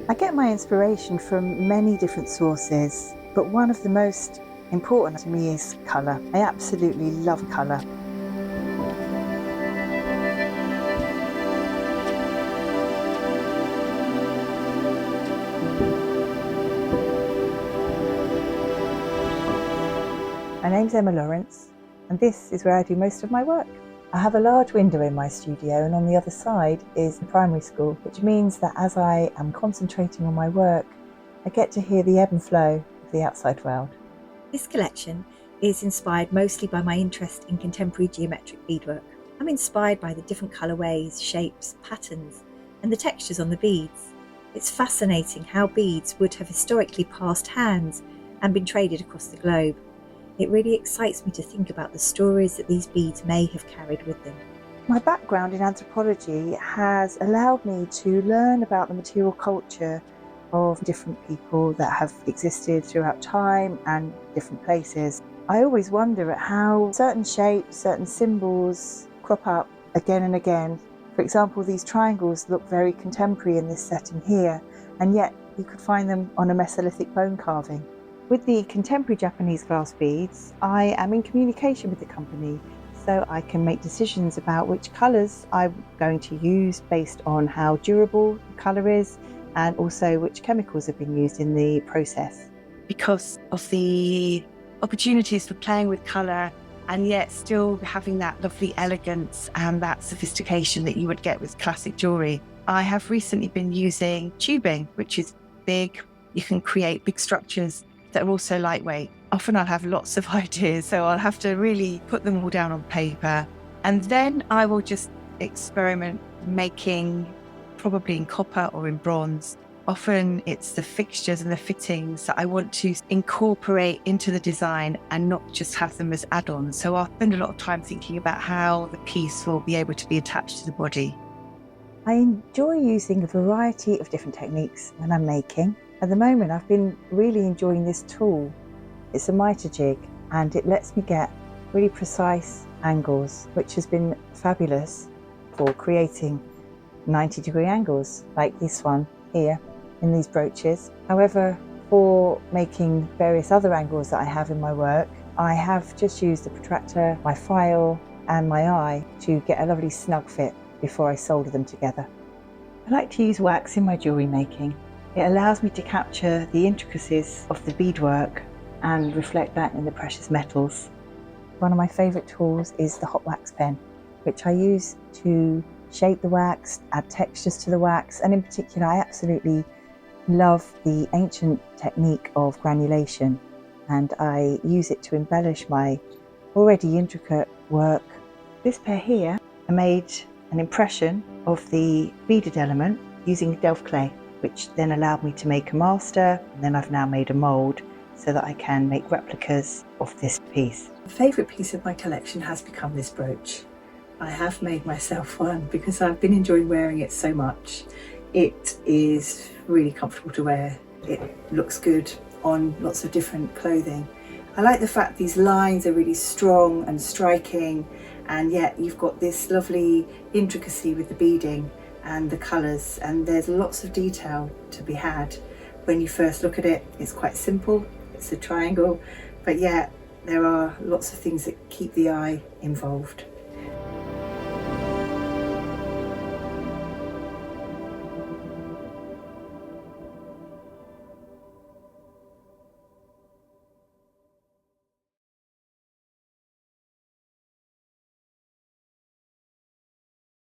I get my inspiration from many different sources, but one of the most important to me is colour. I absolutely love colour. My name's Emma Lawrence, and this is where I do most of my work. I have a large window in my studio, and on the other side is the primary school, which means that as I am concentrating on my work, I get to hear the ebb and flow of the outside world. This collection is inspired mostly by my interest in contemporary geometric beadwork. I'm inspired by the different colourways, shapes, patterns, and the textures on the beads. It's fascinating how beads would have historically passed hands and been traded across the globe. It really excites me to think about the stories that these beads may have carried with them. My background in anthropology has allowed me to learn about the material culture of different people that have existed throughout time and different places. I always wonder at how certain shapes, certain symbols crop up again and again. For example, these triangles look very contemporary in this setting here, and yet you could find them on a Mesolithic bone carving. With the contemporary Japanese glass beads, I am in communication with the company, so I can make decisions about which colours I'm going to use based on how durable the colour is, and also which chemicals have been used in the process. Because of the opportunities for playing with colour and yet still having that lovely elegance and that sophistication that you would get with classic jewellery, I have recently been using tubing, which is big. You can create big structures that are also lightweight. Often I'll have lots of ideas, so I'll have to really put them all down on paper. And then I will just experiment making, probably in copper or in bronze. Often it's the fixtures and the fittings that I want to incorporate into the design and not just have them as add-ons. So I'll spend a lot of time thinking about how the piece will be able to be attached to the body. I enjoy using a variety of different techniques when I'm making. At the moment, I've been really enjoying this tool. It's a miter jig, and it lets me get really precise angles, which has been fabulous for creating 90-degree angles like this one here in these brooches. However, for making various other angles that I have in my work, I have just used the protractor, my file and my eye to get a lovely snug fit before I solder them together. I like to use wax in my jewellery making. It allows me to capture the intricacies of the beadwork and reflect that in the precious metals. One of my favourite tools is the hot wax pen, which I use to shape the wax, add textures to the wax, and in particular I absolutely love the ancient technique of granulation, and I use it to embellish my already intricate work. This pair here, I made an impression of the beaded element using Delft clay, which then allowed me to make a master, and then I've now made a mould so that I can make replicas of this piece. My favourite piece of my collection has become this brooch. I have made myself one because I've been enjoying wearing it so much. It is really comfortable to wear. It looks good on lots of different clothing. I like the fact these lines are really strong and striking, and yet you've got this lovely intricacy with the beading and the colours, and there's lots of detail to be had. When you first look at it, it's quite simple, it's a triangle, but yet there are lots of things that keep the eye involved.